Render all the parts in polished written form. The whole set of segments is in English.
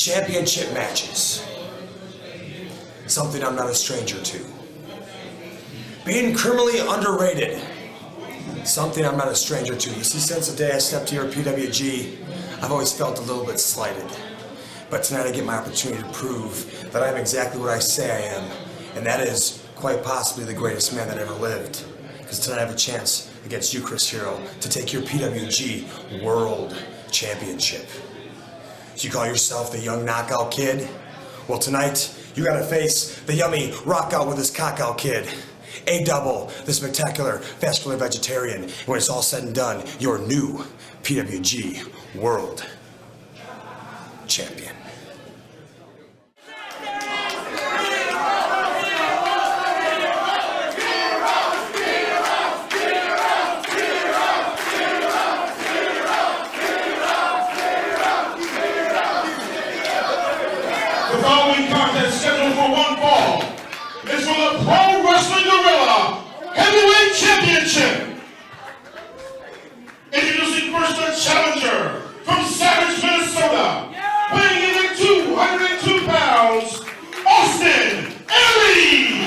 Championship matches. Something I'm not a stranger to. Being criminally underrated. Something I'm not a stranger to. You see, since the day I stepped here at PWG, I've always felt a little bit slighted. But tonight I get my opportunity to prove that I'm exactly what I say I am, and that is quite possibly the greatest man that ever lived. Because tonight I have a chance against you, Chris Hero, to take your PWG World Championship. You call yourself the young knockout kid? Well, tonight you gotta face the yummy rock out with his cock out kid. A-Double, the spectacular vascular vegetarian. And when it's all said and done, your new PWG World Champion. The following contest scheduled for one fall is for the Pro Wrestling Gorilla Heavyweight Championship. Introducing first the challenger from Savage, Minnesota, weighing in at 202 pounds, Austin Aries.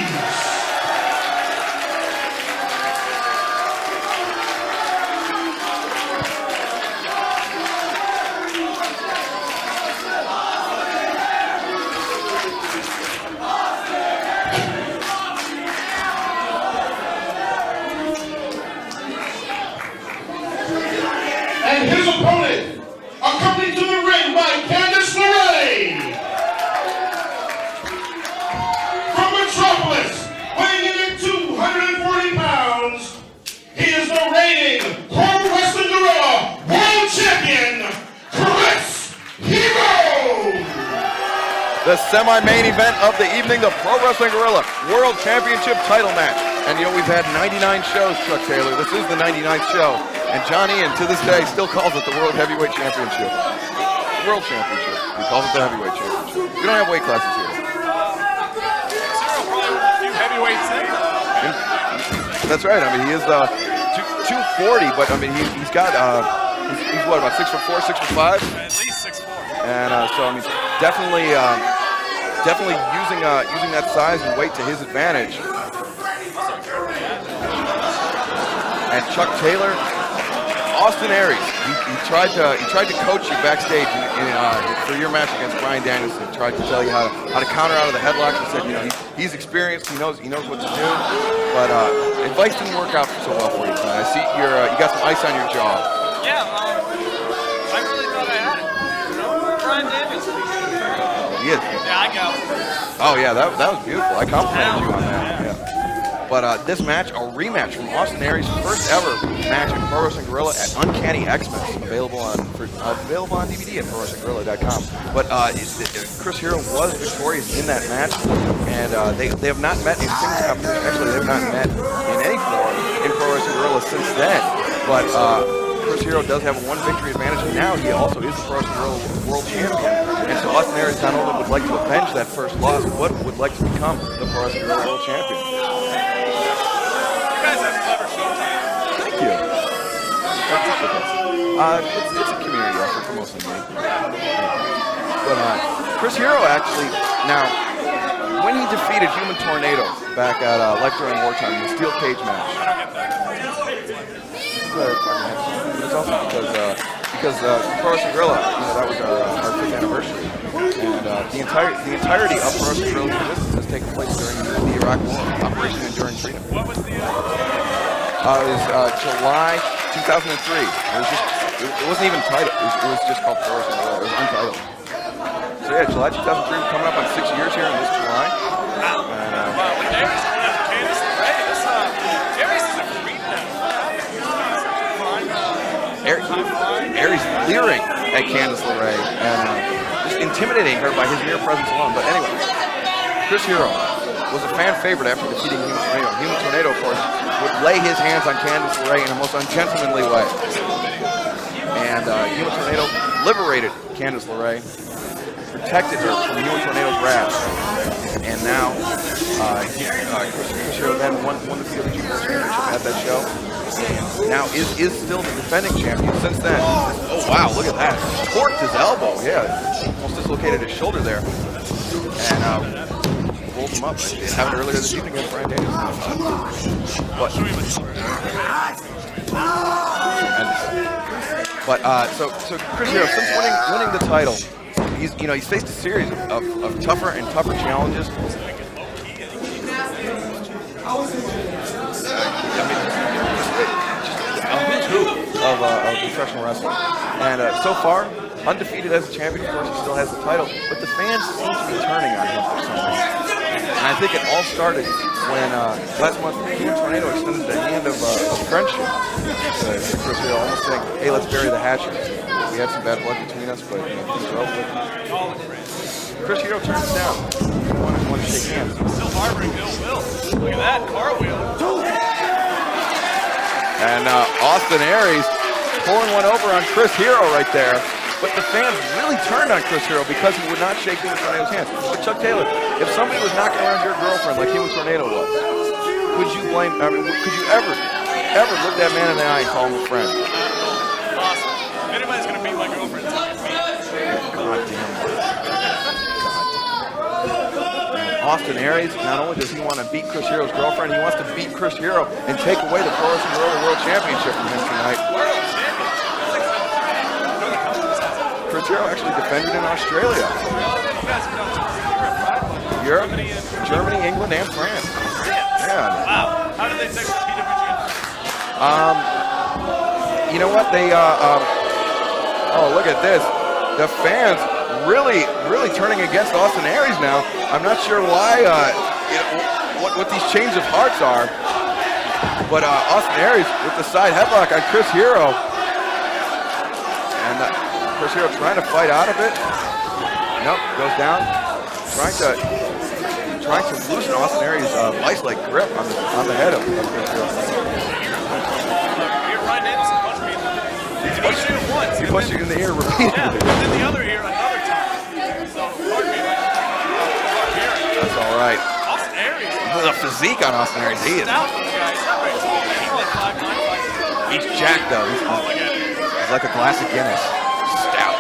And his opponent, accompanied to the ring by Candice LeRae. From Metropolis, weighing in at 240 pounds, he is the reigning Pro Wrestling Gorilla World Champion, Chris Hero. The semi-main event of the evening, the Pro Wrestling Gorilla World Championship title match. And you know, we've had 99 shows, Chuck Taylor. This is the 99th show. And Johnny, and to this day, still calls it the World Heavyweight Championship. World Championship. He calls it the Heavyweight Championship. We don't have weight classes here. Few heavyweights in. That's right. I mean, he is 240, but I mean, he's got, he's what, about 6'4", 6'5"? At least 6'4". And so, I mean, definitely using that size and weight to his advantage. And Chuck Taylor, Austin Aries, he tried to coach you backstage for your match against Brian Danielson. He tried to tell you how to counter out of the headlock. He said, you know, he's experienced. He knows what to do. But advice didn't work out so well for you tonight. I see you got some ice on your jaw. Yeah, I really thought I had it. You know, Brian Danielson. He is. Yeah, I got it. Oh yeah, that was beautiful. I complimented you on that. Yeah. But this match, a rematch from Austin Aries' first ever match in Pro Wrestling Gorilla at Uncanny Xmas, available on DVD at ProWrestlingGorilla.com. But Chris Hero was victorious in that match, and they have not met in singles competition. Actually, they've not met in any form in Pro Wrestling Gorilla since then. But Chris Hero does have a one victory advantage, and now he also is the Pro Wrestling Gorilla World Champion. And so Austin Aries not only would like to avenge that first loss, but would like to become the Pro Wrestling Gorilla World Champion. Thank you. It's a community effort for most of me. But Chris Hero actually, now, when he defeated Human Tornado back at Life During Wartime in the steel cage match, it's also because Pro Wrestling Gorilla, you know, that was our 5th anniversary, and the entirety of Pro Wrestling Gorilla's existence has taken place during the Iraq War, Operation Enduring Freedom. What was the It was July 2003. It wasn't even titled. It was just called Pro Wrestling Gorilla. It was untitled. So yeah, July 2003, coming up on 6 years here in this July. Wow. With Aries coming up, Candice LeRae, Aries is a freak now. Aries leering at Candice LeRae and just intimidating her by his mere presence alone. But anyway, Chris Hero was a fan favorite after defeating Human Tornado. Human Tornado, of course, would lay his hands on Candice LeRae in a most ungentlemanly way. And Human Tornado liberated Candice LeRae, protected her from Human Tornado's wrath. and now Chris Hero then won the PWG World Championship at that show. Now is still the defending champion since then. Oh wow, look at that. Torqued his elbow, yeah. Almost dislocated his shoulder there. And rolled him up. It happened earlier this evening against Brian Daniels. So Chris Hero, since winning the title, he's faced a series of tougher and tougher challenges. Of professional wrestling, and so far undefeated as a champion. Of course, he still has the title, but the fans seem to be turning on him for some reason. And I think it all started when last month Human Tornado extended the hand of friendship to Chris Hero, almost saying, "Hey, let's bury the hatchet. We had some bad blood between us, but things are over." Chris Hero turns it down. He wanted to shake hands. Still harboring ill will. Look at that cartwheel. And Austin Aries pulling one over on Chris Hero right there. But the fans really turned on Chris Hero because he would not shake Human Tornado's hands. But Chuck Taylor, if somebody was knocking around your girlfriend like Human Tornado was, could you ever look that man in the eye and call him a friend? Awesome. If anybody's going to beat my girlfriend, it's me. God damn. Austin Aries, not only does he want to beat Chris Hero's girlfriend, he wants to beat Chris Hero and take away the Pro Wrestling World Championship from him tonight. Chris Hero actually defended in Australia, Europe, Germany, England, and France. Yeah. Wow. How did they take the PWG? You know what? They oh, look at this. The fans really turning against Austin Aries now. I'm not sure why, what these change of hearts are, but Austin Aries with the side headlock on Chris Hero, and Chris Hero trying to fight out of it. Nope, goes down, trying to loosen Austin Aries' vice-like grip on the head of Chris Hero. He punched you in the ear repeatedly. Yeah, and then the other ear another time. So, pardon me. That's all right. Austin Aries. The physique on Austin Aries, he is. He's jacked though. He's like a glass of Guinness. Stout.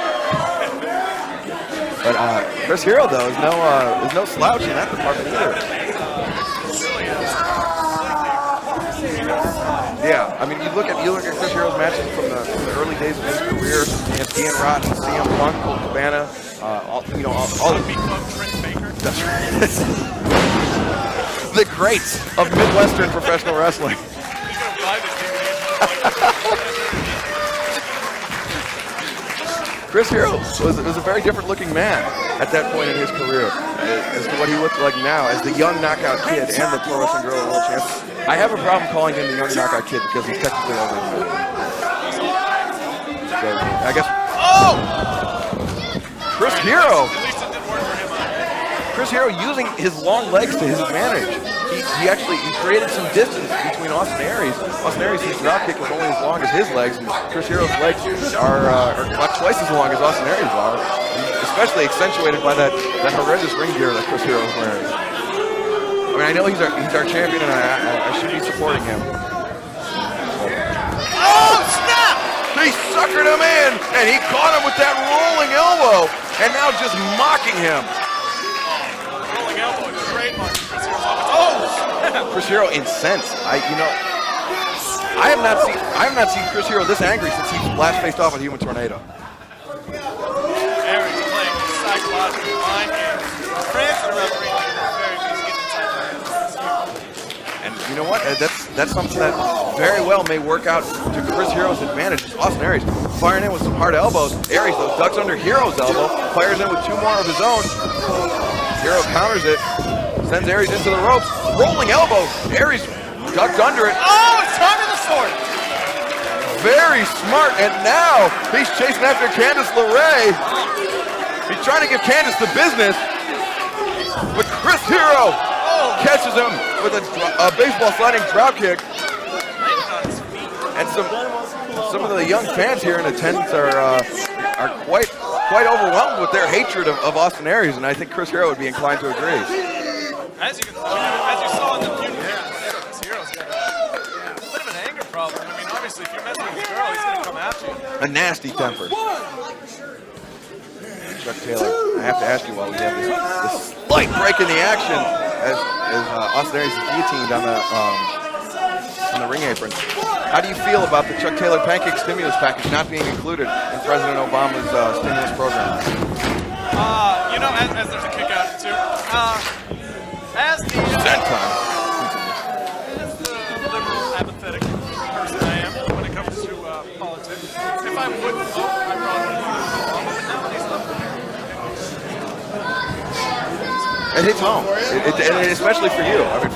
But Chris Hero though is no slouch in that department either. Yeah, I mean, you look at Chris Hero's matches from the early days of his career against Ian Rotten, CM Punk, Colt Cabana, all the Trent Baker. That's right. The greats of Midwestern professional wrestling. Chris Hero was a very different looking man at that point in his career as to what he looked like now as the young knockout kid and the Pro Wrestling World Champion. I have a problem calling him the young knockout kid because he's technically older than me. So I guess. Oh! Chris Hero. At least it didn't work for him. Chris Hero using his long legs to his advantage. He created some distance between Austin Aries. Austin Aries' dropkick was only as long as his legs, and Chris Hero's legs are about twice as long as Austin Aries are, especially accentuated by that horrendous ring gear that Chris Hero is wearing. I mean, I know he's our champion, and I should be supporting him. Oh, snap! He suckered him in, and he caught him with that rolling elbow, and now just mocking him. Rolling elbow, trademark. Chris Hero incensed. I have not seen Chris Hero this angry since he last faced off with Human Tornado. Aries playing psychological mind games. France and referee And you know what? That's something that very well may work out to Chris Hero's advantage. Austin Aries firing in with some hard elbows. Aries though ducks under Hero's elbow, fires in with two more of his own. Hero counters it, sends Aries into the ropes. Rolling elbow. Aries ducked under it. Oh, it's time of the sword. Very smart, and now he's chasing after Candice LeRae. He's trying to give Candice the business, but Chris Hero catches him with a baseball sliding drop kick. And some of the young fans here in attendance are quite overwhelmed with their hatred of Austin Aries, and I think Chris Hero would be inclined to agree. As you saw in the feud, this hero's got a bit of an anger problem. I mean, obviously, if you're messing with this girl, he's going to come after you. A nasty temper. Chuck Taylor, I have to ask you while we have this slight break in the action as Austin Aries is guillotined on the ring apron. How do you feel about the Chuck Taylor pancake stimulus package not being included in President Obama's stimulus program? You know, as there's a kick out too. As the liberal, apathetic person I am when it comes to politics, if I wouldn't vote, I probably would vote for Obama. But nowadays, it hits home, and especially for you. I mean,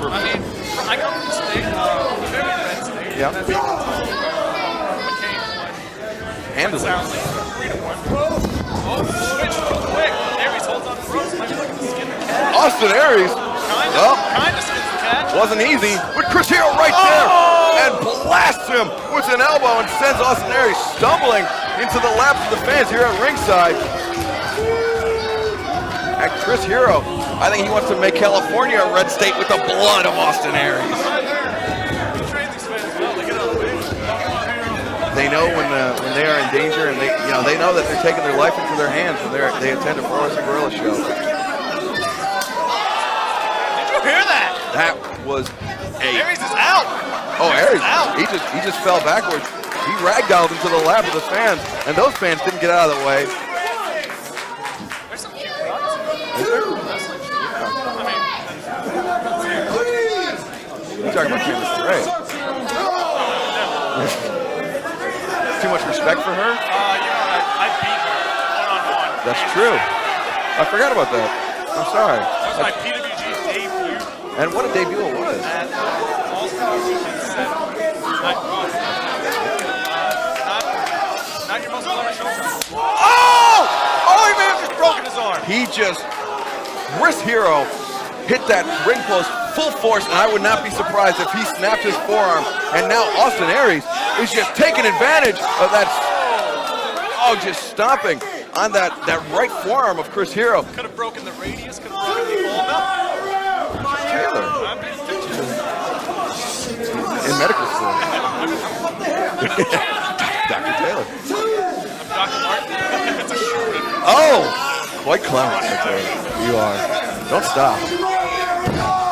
I come from a state, a very red state. Yeah. That McCain won. Handily. Sounds like 3-1. Oh, switch real quick. Aries holds on to the ropes. Might be looking to skin the cat. Austin Aries. Kind of skins the cat. Wasn't easy, but Chris Hero right there and blasts him with an elbow and sends Austin Aries stumbling into the laps of the fans here at ringside. And Chris Hero, I think he wants to make California a red state with the blood of Austin Aries. They know when they are in danger, and they know that they're taking their life into their hands when they attend a Pro Wrestling Guerrilla show. Did you hear that? That was Aries is out. Oh, Aries! He just fell backwards. He ragdolled into the lap of the fans, and those fans didn't get out of the way. There's some cute guys. Is there? You're talking about Candice LeRae. Too much respect for her? I beat her one-on-one. That's true. I forgot about that. I'm sorry. That was my PWG debut. And what a debut it was. At All-Star Weekend 7. Not good. Not your most clever shoulder. Oh! Oh, he may have just broken his arm. Chris Hero hit that ring post full force, and I would not be surprised if he snapped his forearm. And now Austin Aries is just taking advantage of that. Oh, just stomping on that right forearm of Chris Hero. Could have broken the radius, could have broken the ulna. Taylor. In medical school. Dr. Taylor. Dr. Martin. It's a shoe. Oh, quite clever, Dr. Taylor. You are. Don't stop.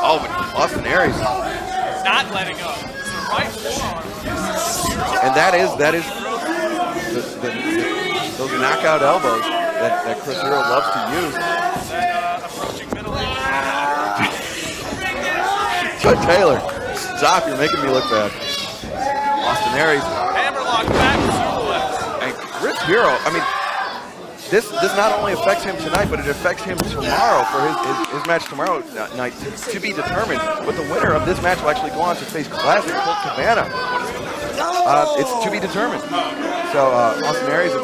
Oh, but Austin Aries. Not letting up. It's the right forearm. And that is those knockout elbows that Chris Hero loves to use. That approaching middle age. Chuck Taylor, stop, you're making me look bad. Austin Aries. Hammerlock back suplex. And Chris Hero, I mean, this not only affects him tonight, but it affects him tomorrow for his match tomorrow night to be determined. But the winner of this match will actually go on to face Classic Colt Cabana. It's to be determined. So Austin Aries, we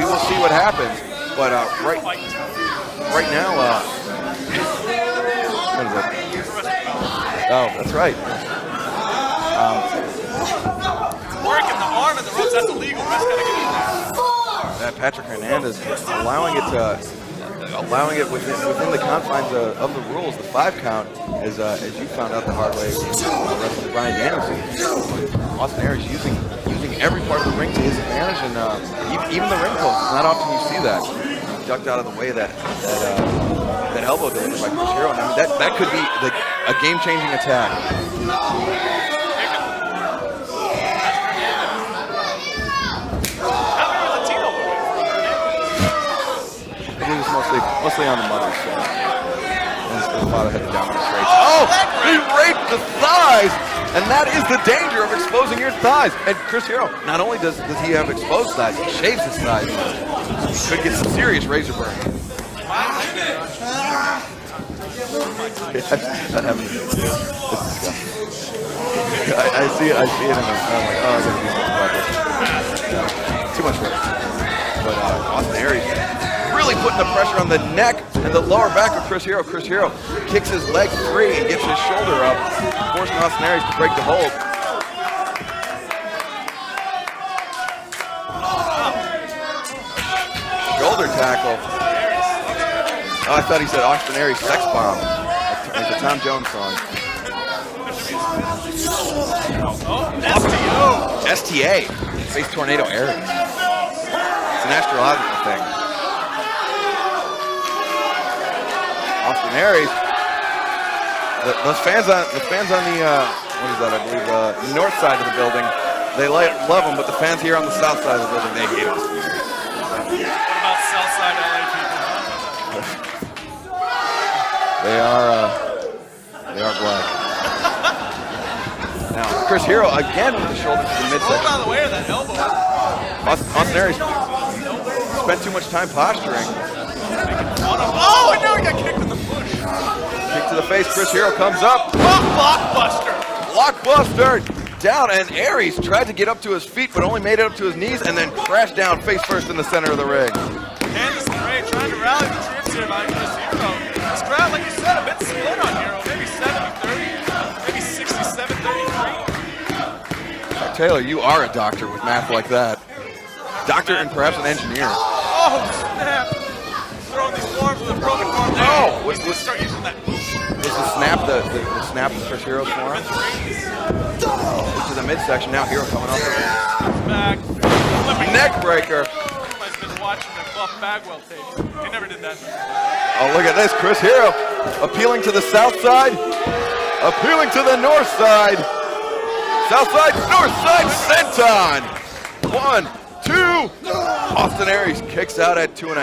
will see what happens. But right now, what is that? Oh, that's right. Working the arm and the ropes, that's illegal. That's gotta get in there. That Patrick Hernandez allowing it within the confines of the rules. The 5 count, as you found out the hard way, wrestler Brian Danielson. Austin Aries using every part of the ring to his advantage, and even the ring post. It's not often you see that. He ducked out of the way that elbow delivered by Chris Hero. And I mean, that could be a game-changing attack. He was mostly on the mother's side. His father had to demonstrate. Oh, he raped the thighs, and that is the danger of exposing your thighs. And Chris Hero, not only does he have exposed thighs, he shaves his thighs. He could get some serious razor burn. That happens. It's disgusting. I see it in him. I'm like, oh, I gotta do something about this. Too much work. But Austin Aries really putting the pressure on the neck and the lower back of Chris Hero. Chris Hero kicks his leg free and gets his shoulder up, forcing Austin Aries to break the hold. Shoulder tackle. Oh, I thought he said Austin Aries sex bomb. Like the Tom Jones song. Oh, STO. STA. Space Tornado Aries. It's an astrological thing. Austin Aries. The fans on the what is that? I believe the north side of the building. They love him, but the fans here on the south side of the building, they hate Austin Aries. What about south side LA people? They are black. Now, Chris Hero again with the shoulder to the midsection. Oh, by the way, or that elbow. Austin Aries spent too much time posturing. Oh, and now he got kicked in the push. Kick to the face. Chris Hero comes up. Blockbuster. Blockbuster down, and Aries tried to get up to his feet, but only made it up to his knees, and then crashed down face first in the center of the ring. Candice LeRae trying to rally the troops here by Chris Hero. This crowd, like you said, a bit split on Hero. Maybe 70-30, maybe 67-33. Taylor, you are a doctor with math like that. Doctor and perhaps an engineer. Oh, snap. Throwing these forms with a broken form there. Oh, let's start using that. Was the snap the snap of Chris Hero's forearm? Into the midsection. Now Hero coming off the back. neck breaker. I've been watching the Buff Bagwell tapes. He never did that. Oh, look at this. Chris Hero appealing to the south side, appealing to the north side. South side, north side, senton. 1, 2. Austin Aries kicks out at 2.5.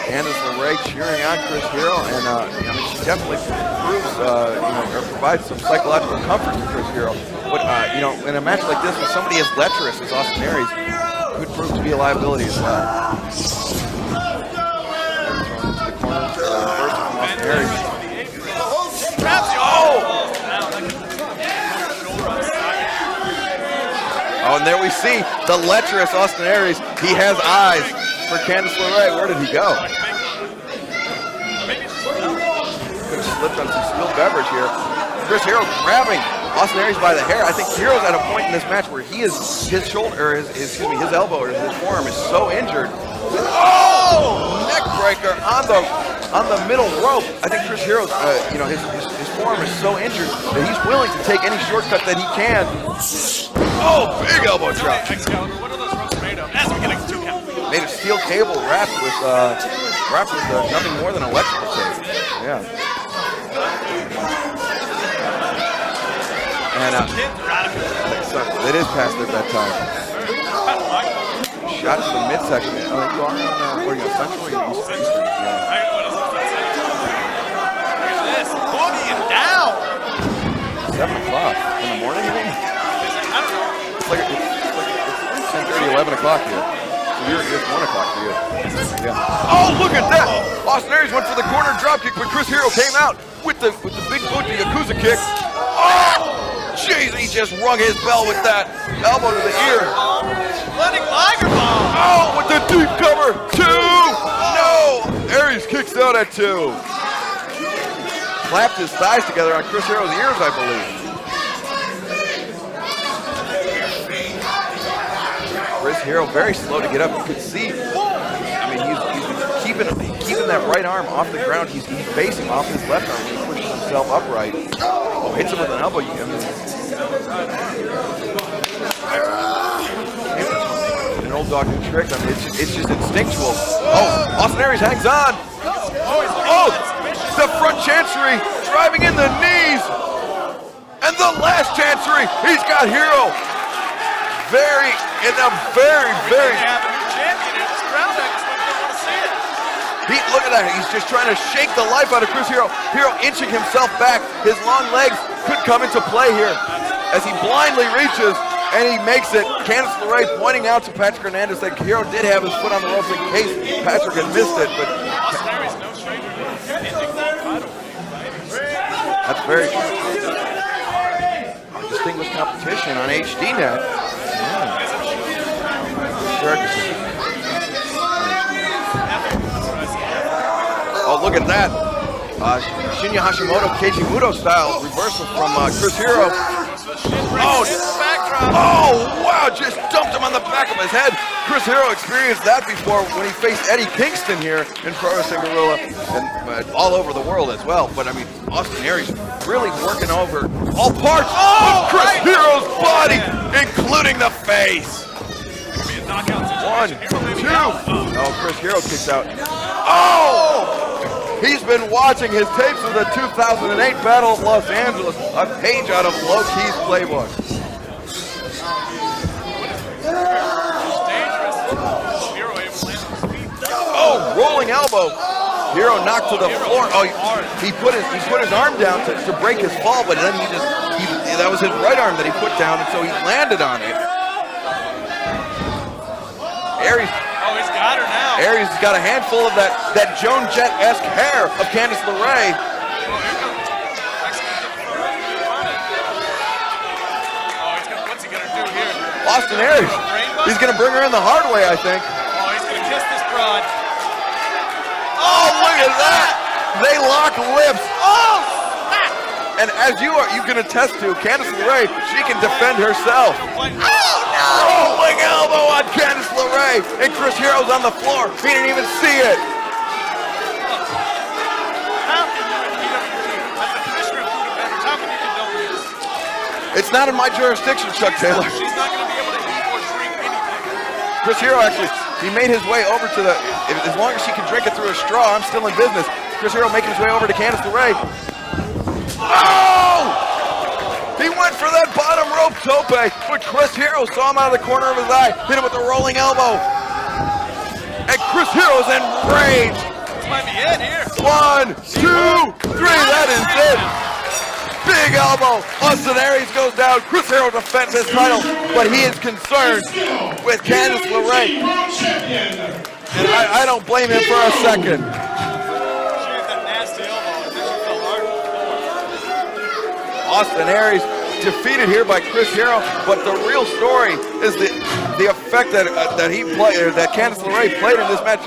Candice LeRae cheering on Chris Hero, and I mean, she definitely proves, or provides some psychological comfort to Chris Hero. But in a match like this, with somebody as lecherous as Austin Aries, could prove to be a liability as well. Thrown into the corner, reverse from Austin Aries. Oh, and there we see the lecherous Austin Aries. He has eyes for Candice LeRae. Where did he go? Could have slipped on some spilled beverage here. Chris Hero grabbing Austin Aries by the hair. I think Hero's at a point in this match where his shoulder, or his elbow, or his forearm is so injured. Oh, neck breaker on the middle rope. I think Chris Hero's, his forearm is so injured that he's willing to take any shortcut that he can. Oh, big elbow drop. What are those ropes made of? As we get a 2 count. Made of steel cable wrapped with nothing more than electrical tape. Yeah. And it is past their bedtime. Shot to the midsection. You are on, where are you, Central or Eastern? Yeah. Look at this. Boogieing down. 7 o'clock in the morning, you mean? I don't know. It's 10:30, 11 o'clock here. So it's 1 o'clock for you. Yeah. Oh, look at that! Austin Aries went for the corner dropkick, but Chris Hero came out with the big boot, the Yakuza kick. Oh! Jeez, he just rung his bell with that elbow to the ear. Running Liger bomb. Oh, with the deep cover. 2! No! Aries kicks out at 2. Clapped his thighs together on Chris Hero's ears, I believe. Chris Hero very slow to get up. You could see. I mean, he's keeping that right arm off the ground. He's facing off his left arm when he pushes himself upright. Oh, hits him with an elbow. An old dog new trick. I mean, it's just instinctual. Oh, Austin Aries hangs on. Oh, the front chancery, driving in the knees. And the last chancery, he's got Hero. Very. Look at that. He's just trying to shake the life out of Chris Hero. Hero inching himself back. His long legs could come into play here as he blindly reaches, and he makes it. Candice LeRae pointing out to Patrick Hernandez that Hero did have his foot on the ropes in case Patrick had missed it, but that's very true. Distinguished competition on HDNet. Oh, look at that. Shinya Hashimoto, Keiji Muto style reversal from Chris Hero. Oh, wow, just dumped him on the back of his head. Chris Hero experienced that before when he faced Eddie Kingston here in Pro Wrestling Guerrilla and all over the world as well. But I mean, Austin Aries really working over all parts of Chris Hero's body, including the face. Could be a knockout One, situation. two. Oh, Chris Hero kicks out. Oh! He's been watching his tapes of the 2008 Battle of Los Angeles, a page out of Low Key's playbook. Oh, rolling elbow. Hero knocked to the floor. Oh, he put his arm down to break his fall, but then that was his right arm that he put down, and so he landed on it. Aries. Oh, he's got her now. Aries has got a handful of that Joan Jett-esque hair of Candice LeRae. What's he gonna do here? Austin Aries. He's gonna bring her in the hard way, I think. Oh, he's gonna kiss this broad. Oh, look at that! They lock lips. Oh, And as you can attest to, Candice LeRae, she can defend herself. oh no! Rolling elbow on Candice LeRae, and Chris Hero's on the floor. He didn't even see it. How can you in PWG, as the commissioner of food and beverage, how can you condone this? It's not in my jurisdiction, Chuck Taylor. She's not going to be able to eat or drink anything. Chris Hero actually, he made his way over to as long as she can drink it through a straw, I'm still in business. Chris Hero making his way over to Candice LeRae. Oh! He went for that bottom rope tope, but Chris Hero saw him out of the corner of his eye, hit him with the rolling elbow. And Chris Hero's enraged. This might be it here. 1, 2, 3, that is it. Big elbow. Austin Aries goes down. Chris Hero defends his title, but he is concerned with Candice LeRae. And I don't blame him for a second. She had that nasty elbow, and then she fell hard on the floor. Austin Aries defeated here by Chris Hero, but the real story is the effect that he played, or that Candice LeRae played in this match.